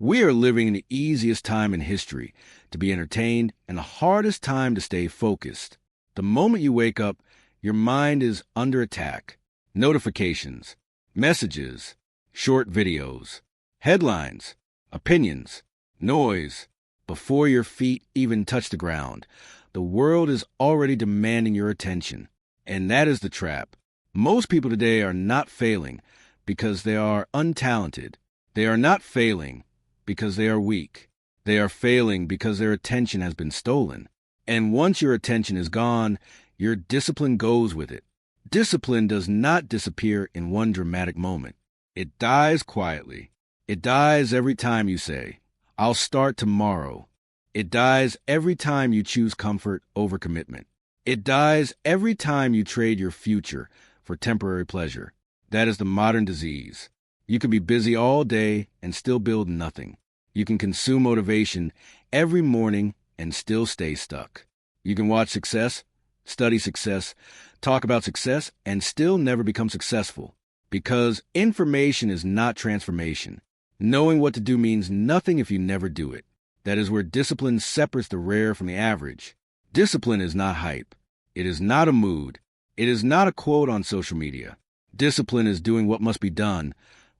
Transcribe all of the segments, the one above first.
We are living in the easiest time in history to be entertained and the hardest time to stay focused. The moment you wake up, your mind is under attack. Notifications, messages, short videos, headlines, opinions, noise. Before your feet even touch the ground, the world is already demanding your attention. And that is the trap. Most people today are not failing because they are untalented. They are not failing because they are weak. They are failing because their attention has been stolen. And once your attention is gone, your discipline goes with it. Discipline does not disappear in one dramatic moment. It dies quietly. It dies every time you say, "I'll start tomorrow." It dies every time you choose comfort over commitment. It dies every time you trade your future for temporary pleasure. That is the modern disease. You can be busy all day and still build nothing. You can consume motivation every morning and still stay stuck. You can watch success, study success, talk about success, and still never become successful. Because information is not transformation. Knowing what to do means nothing if you never do it. That is where discipline separates the rare from the average. Discipline is not hype. It is not a mood. It is not a quote on social media. Discipline is doing what must be done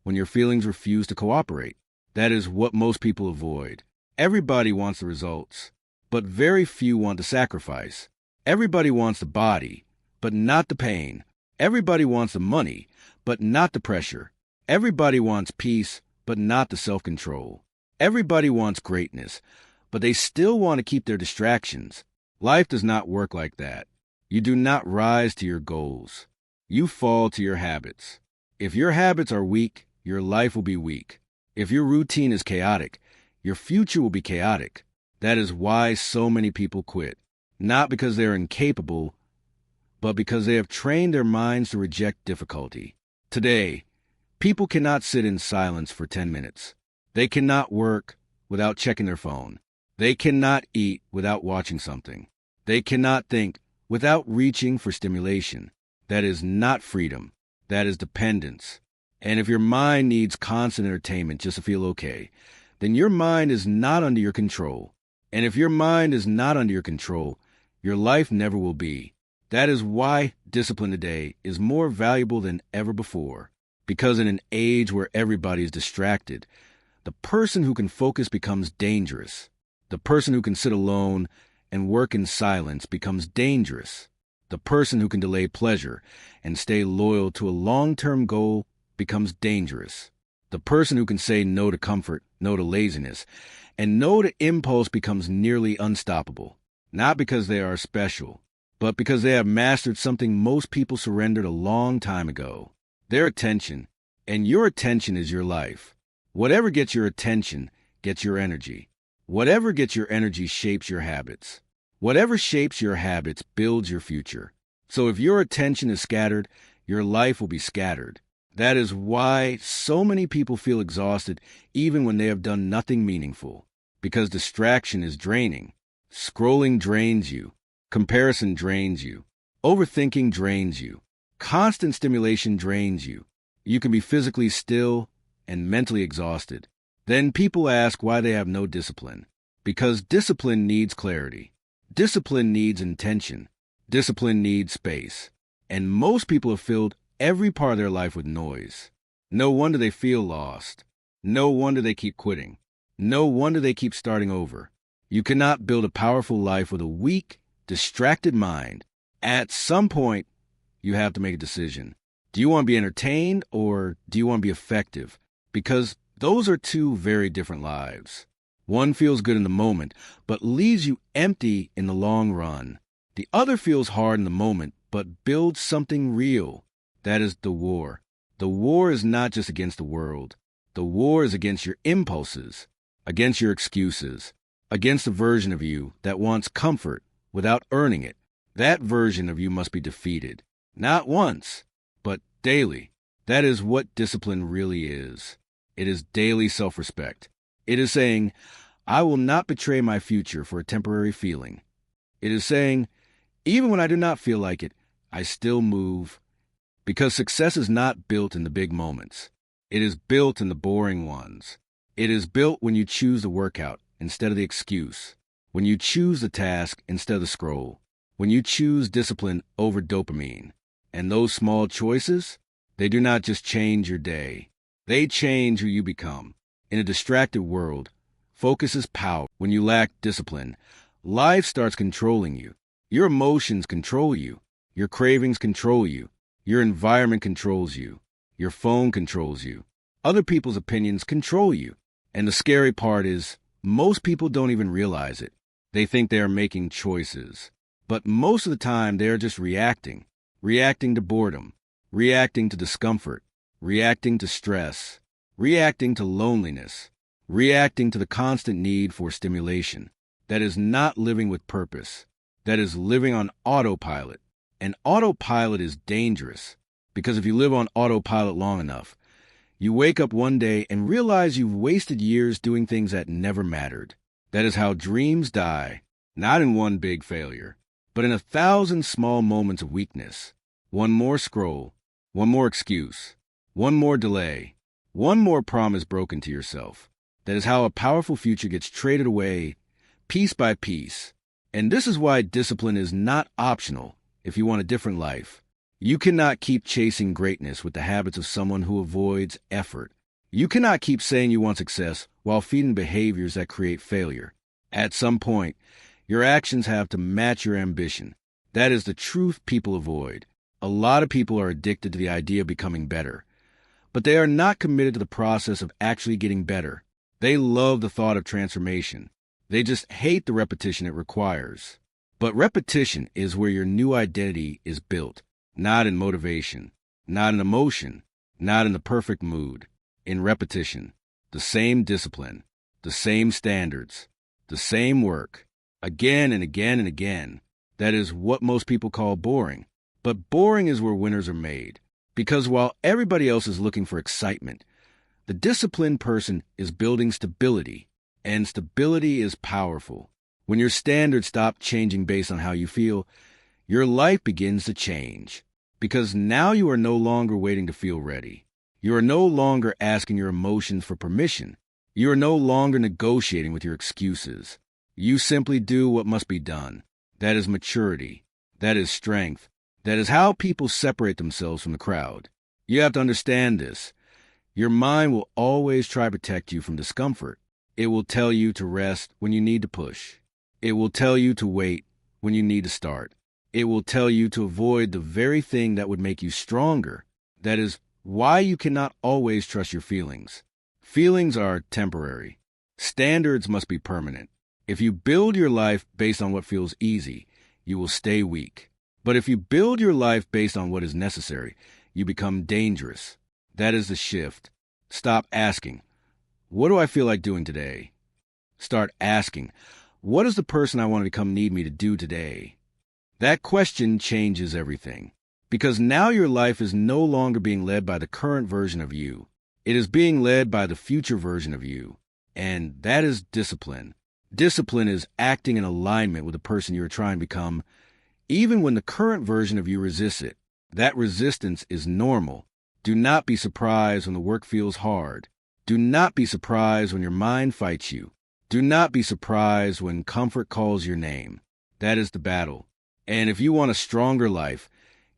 when your feelings refuse to cooperate. That is what most people avoid. Everybody wants the results, but very few want the sacrifice. Everybody wants the body, but not the pain. Everybody wants the money, but not the pressure. Everybody wants peace, but not the self-control. Everybody wants greatness, but they still want to keep their distractions. Life does not work like that. You do not rise to your goals. You fall to your habits. If your habits are weak, your life will be weak. If your routine is chaotic, your future will be chaotic. That is why so many people quit. Not because they are incapable, but because they have trained their minds to reject difficulty. Today, people cannot sit in silence for 10 minutes. They cannot work without checking their phone. They cannot eat without watching something. They cannot think without reaching for stimulation. That is not freedom. That is dependence. And if your mind needs constant entertainment just to feel okay, then your mind is not under your control. And if your mind is not under your control, your life never will be. That is why discipline today is more valuable than ever before. Because in an age where everybody is distracted, the person who can focus becomes dangerous. The person who can sit alone and work in silence becomes dangerous. The person who can delay pleasure and stay loyal to a long-term goal becomes dangerous. The person who can say no to comfort, no to laziness, and no to impulse becomes nearly unstoppable. Not because they are special, but because they have mastered something most people surrendered a long time ago. Their attention. And your attention is your life. Whatever gets your attention gets your energy. Whatever gets your energy shapes your habits. Whatever shapes your habits builds your future. So if your attention is scattered, your life will be scattered. That is why so many people feel exhausted even when they have done nothing meaningful. Because distraction is draining. Scrolling drains you. Comparison drains you. Overthinking drains you. Constant stimulation drains you. You can be physically still and mentally exhausted. Then people ask why they have no discipline. Because discipline needs clarity. Discipline needs intention. Discipline needs space. And most people have filled every part of their life with noise. No wonder they feel lost. No wonder they keep quitting. No wonder they keep starting over. You cannot build a powerful life with a weak, distracted mind. At some point, you have to make a decision. Do you want to be entertained or do you want to be effective? Because those are two very different lives. One feels good in the moment, but leaves you empty in the long run. The other feels hard in the moment, but builds something real. That is the war. The war is not just against the world. The war is against your impulses, against your excuses, against the version of you that wants comfort without earning it. That version of you must be defeated. Not once, but daily. That is what discipline really is. It is daily self-respect. It is saying, I will not betray my future for a temporary feeling. It is saying, even when I do not feel like it, I still move. Because success is not built in the big moments. It is built in the boring ones. It is built when you choose the workout instead of the excuse, when you choose the task instead of the scroll, when you choose discipline over dopamine. And those small choices, they do not just change your day, they change who you become. In a distracted world, focus is power. When you lack discipline, life starts controlling you. Your emotions control you. Your cravings control you. Your environment controls you. Your phone controls you. Other people's opinions control you. And the scary part is, most people don't even realize it. They think they are making choices. But most of the time, they are just reacting. Reacting to boredom. Reacting to discomfort. Reacting to stress. Reacting to loneliness. Reacting to the constant need for stimulation. That is not living with purpose. That is living on autopilot. And autopilot is dangerous, because if you live on autopilot long enough, you wake up one day and realize you've wasted years doing things that never mattered. That is how dreams die, not in one big failure, but in 1,000 small moments of weakness. One more scroll, one more excuse, one more delay, one more promise broken to yourself. That is how a powerful future gets traded away, piece by piece. And this is why discipline is not optional if you want a different life. You cannot keep chasing greatness with the habits of someone who avoids effort. You cannot keep saying you want success while feeding behaviors that create failure. At some point, your actions have to match your ambition. That is the truth people avoid. A lot of people are addicted to the idea of becoming better, but they are not committed to the process of actually getting better. They love the thought of transformation. They just hate the repetition it requires. But repetition is where your new identity is built, not in motivation, not in emotion, not in the perfect mood. In repetition, the same discipline, the same standards, the same work, again and again and again. That is what most people call boring. But boring is where winners are made. Because while everybody else is looking for excitement, the disciplined person is building stability. And stability is powerful. When your standards stop changing based on how you feel, your life begins to change. Because now you are no longer waiting to feel ready. You are no longer asking your emotions for permission. You are no longer negotiating with your excuses. You simply do what must be done. That is maturity. That is strength. That is how people separate themselves from the crowd. You have to understand this. Your mind will always try to protect you from discomfort. It will tell you to rest when you need to push. It will tell you to wait when you need to start. It will tell you to avoid the very thing that would make you stronger. That is why you cannot always trust your feelings. Feelings are temporary. Standards must be permanent. If you build your life based on what feels easy, you will stay weak. But if you build your life based on what is necessary, you become dangerous. That is the shift. Stop asking, what do I feel like doing today? Start asking, what does the person I want to become need me to do today? That question changes everything. Because now your life is no longer being led by the current version of you. It is being led by the future version of you. And that is discipline. Discipline is acting in alignment with the person you are trying to become, even when the current version of you resists it. That resistance is normal. Do not be surprised when the work feels hard. Do not be surprised when your mind fights you. Do not be surprised when comfort calls your name. That is the battle. And if you want a stronger life,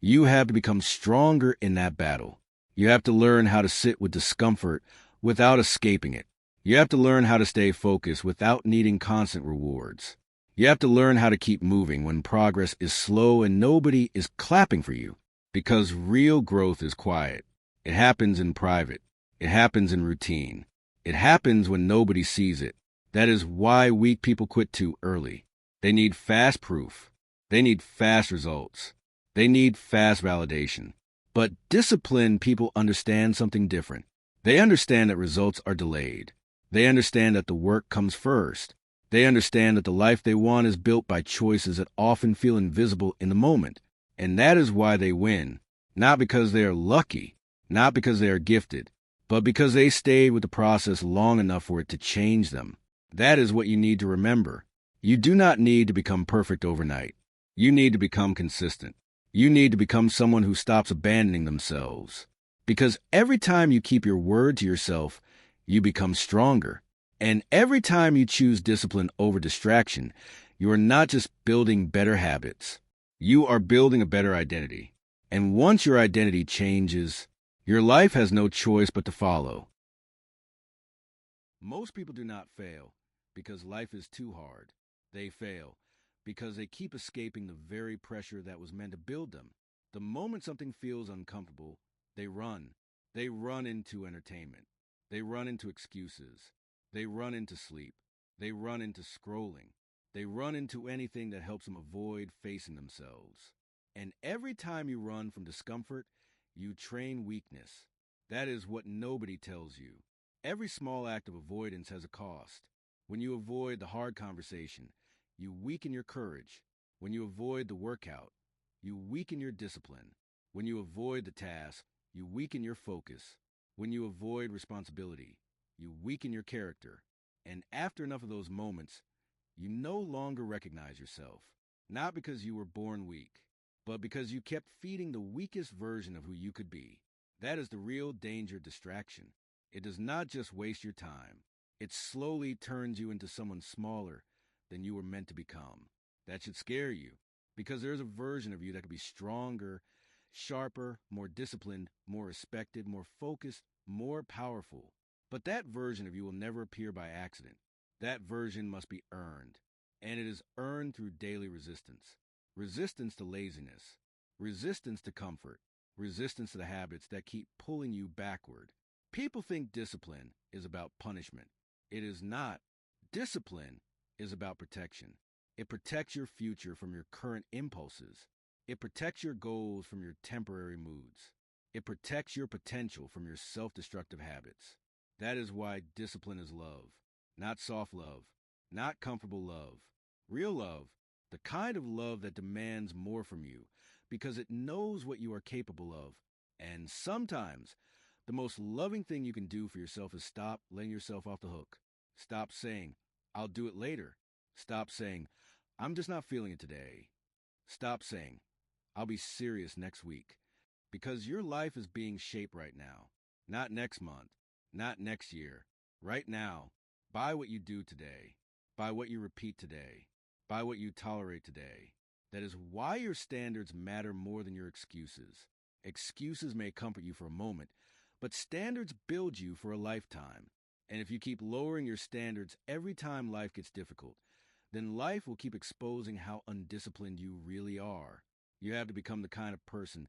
you have to become stronger in that battle. You have to learn how to sit with discomfort without escaping it. You have to learn how to stay focused without needing constant rewards. You have to learn how to keep moving when progress is slow and nobody is clapping for you. Because real growth is quiet. It happens in private. It happens in routine. It happens when nobody sees it. That is why weak people quit too early. They need fast proof. They need fast results. They need fast validation. But disciplined people understand something different. They understand that results are delayed. They understand that the work comes first. They understand that the life they want is built by choices that often feel invisible in the moment. And that is why they win. Not because they are lucky, not because they are gifted, but because they stayed with the process long enough for it to change them. That is what you need to remember. You do not need to become perfect overnight. You need to become consistent. You need to become someone who stops abandoning themselves. Because every time you keep your word to yourself, you become stronger. And every time you choose discipline over distraction, you are not just building better habits, you are building a better identity. And once your identity changes, your life has no choice but to follow. Most people do not fail because life is too hard. They fail because they keep escaping the very pressure that was meant to build them. The moment something feels uncomfortable, they run. They run into entertainment. They run into excuses. They run into sleep. They run into scrolling. They run into anything that helps them avoid facing themselves. And every time you run from discomfort, you train weakness. That is what nobody tells you. Every small act of avoidance has a cost. When you avoid the hard conversation, you weaken your courage. When you avoid the workout, you weaken your discipline. When you avoid the task, you weaken your focus. When you avoid responsibility, you weaken your character. And after enough of those moments, you no longer recognize yourself. Not because you were born weak, but because you kept feeding the weakest version of who you could be. That is the real danger of distraction. It does not just waste your time. It slowly turns you into someone smaller than you were meant to become. That should scare you, because there is a version of you that could be stronger, sharper, more disciplined, more respected, more focused, more powerful. But that version of you will never appear by accident. That version must be earned, and it is earned through daily resistance. Resistance to laziness, resistance to comfort, resistance to the habits that keep pulling you backward. People think discipline is about punishment. It is not. Discipline is about protection. It protects your future from your current impulses. It protects your goals from your temporary moods. It protects your potential from your self-destructive habits. That is why discipline is love, not soft love, not comfortable love. Real love, the kind of love that demands more from you because it knows what you are capable of. And sometimes, the most loving thing you can do for yourself is stop letting yourself off the hook. Stop saying, I'll do it later. Stop saying, I'm just not feeling it today. Stop saying, I'll be serious next week. Because your life is being shaped right now. Not next month. Not next year. Right now. By what you do today. By what you repeat today. By what you tolerate today. That is why your standards matter more than your excuses. Excuses may comfort you for a moment, but standards build you for a lifetime. And if you keep lowering your standards every time life gets difficult, then life will keep exposing how undisciplined you really are. You have to become the kind of person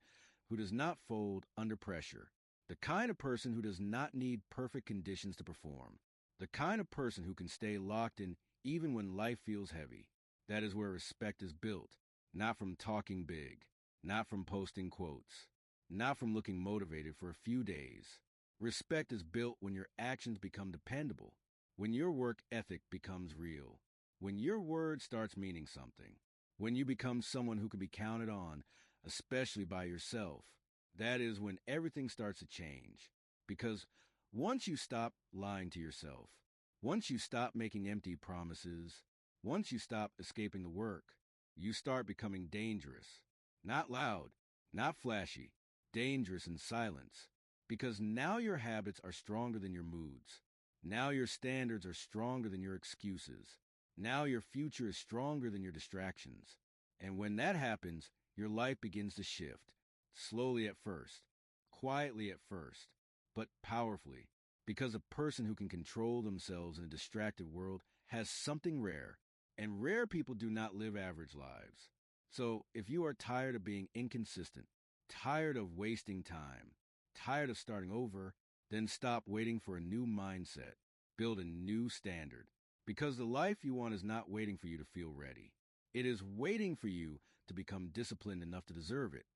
who does not fold under pressure. The kind of person who does not need perfect conditions to perform. The kind of person who can stay locked in even when life feels heavy. That is where respect is built, not from talking big, not from posting quotes, not from looking motivated for a few days. Respect is built when your actions become dependable, when your work ethic becomes real, when your word starts meaning something, when you become someone who can be counted on, especially by yourself. That is when everything starts to change. Because once you stop lying to yourself, once you stop making empty promises, once you stop escaping the work, you start becoming dangerous. Not loud, not flashy, dangerous in silence. Because now your habits are stronger than your moods. Now your standards are stronger than your excuses. Now your future is stronger than your distractions. And when that happens, your life begins to shift. Slowly at first, quietly at first, but powerfully. Because a person who can control themselves in a distracted world has something rare. And rare people do not live average lives. So if you are tired of being inconsistent, tired of wasting time, tired of starting over, then stop waiting for a new mindset. Build a new standard. Because the life you want is not waiting for you to feel ready. It is waiting for you to become disciplined enough to deserve it.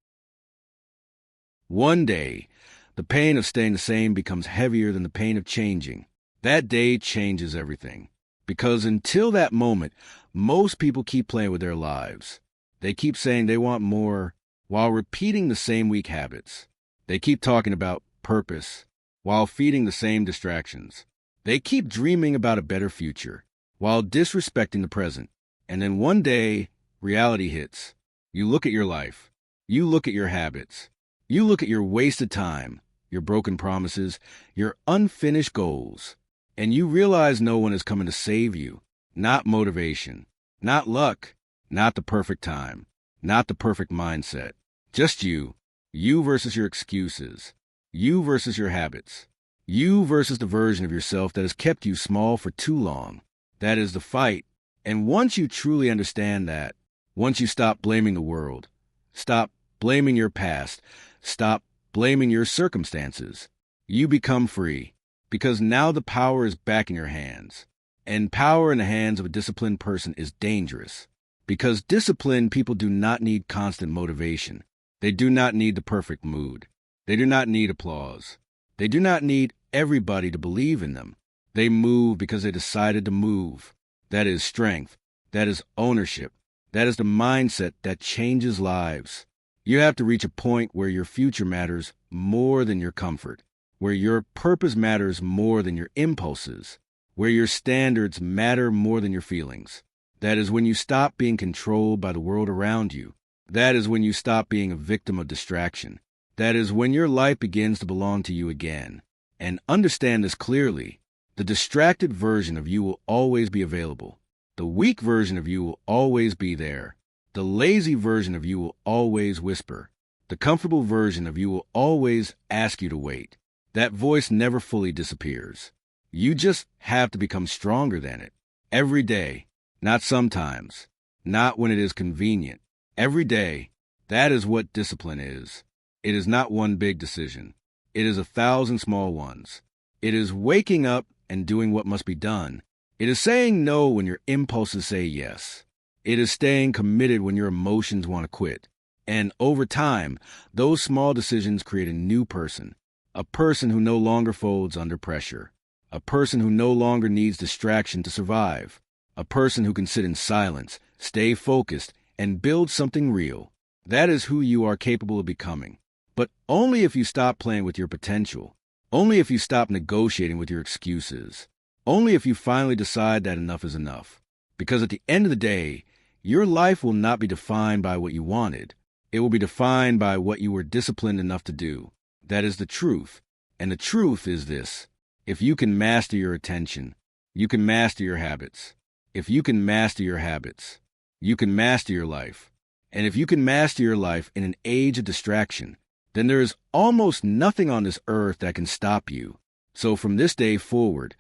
One day, the pain of staying the same becomes heavier than the pain of changing. That day changes everything. Because until that moment, most people keep playing with their lives. They keep saying they want more while repeating the same weak habits. They keep talking about purpose while feeding the same distractions. They keep dreaming about a better future while disrespecting the present. And then one day, reality hits. You look at your life. You look at your habits. You look at your wasted time. your broken promises, your unfinished goals. And you realize no one is coming to save you. Not motivation, not luck, not the perfect time, not the perfect mindset. Just you. You versus your excuses. You versus your habits. You versus the version of yourself that has kept you small for too long. That is the fight. And once you truly understand that, once you stop blaming the world, stop blaming your past, stop blaming your circumstances, you become free. Because now the power is back in your hands. And power in the hands of a disciplined person is dangerous. Because disciplined people do not need constant motivation. They do not need the perfect mood. They do not need applause. They do not need everybody to believe in them. They move because they decided to move. That is strength. That is ownership. That is the mindset that changes lives. You have to reach a point where your future matters more than your comfort, where your purpose matters more than your impulses, where your standards matter more than your feelings. That is when you stop being controlled by the world around you. That is when you stop being a victim of distraction. That is when your life begins to belong to you again. And understand this clearly. The distracted version of you will always be available. The weak version of you will always be there. The lazy version of you will always whisper. The comfortable version of you will always ask you to wait. That voice never fully disappears. You just have to become stronger than it. Every day, not sometimes, not when it is convenient. Every day, that is what discipline is. It is not one big decision. It is 1,000 small ones. It is waking up and doing what must be done. It is saying no when your impulses say yes. It is staying committed when your emotions want to quit. And over time, those small decisions create a new person. A person who no longer folds under pressure. A person who no longer needs distraction to survive. A person who can sit in silence, stay focused, and build something real. That is who you are capable of becoming. But only if you stop playing with your potential. Only if you stop negotiating with your excuses. Only if you finally decide that enough is enough. Because at the end of the day, your life will not be defined by what you wanted. It will be defined by what you were disciplined enough to do. That is the truth. And the truth is this. If you can master your attention, you can master your habits. If you can master your habits, you can master your life. And if you can master your life in an age of distraction, then there is almost nothing on this earth that can stop you. So from this day forward,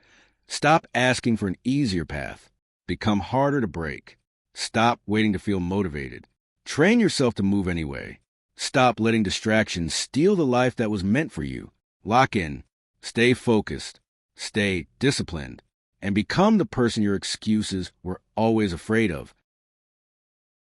stop asking for an easier path. Become harder to break. Stop waiting to feel motivated. Train yourself to move anyway. Stop letting distractions steal the life that was meant for you. Lock in. Stay focused. Stay disciplined. And become the person your excuses were always afraid of.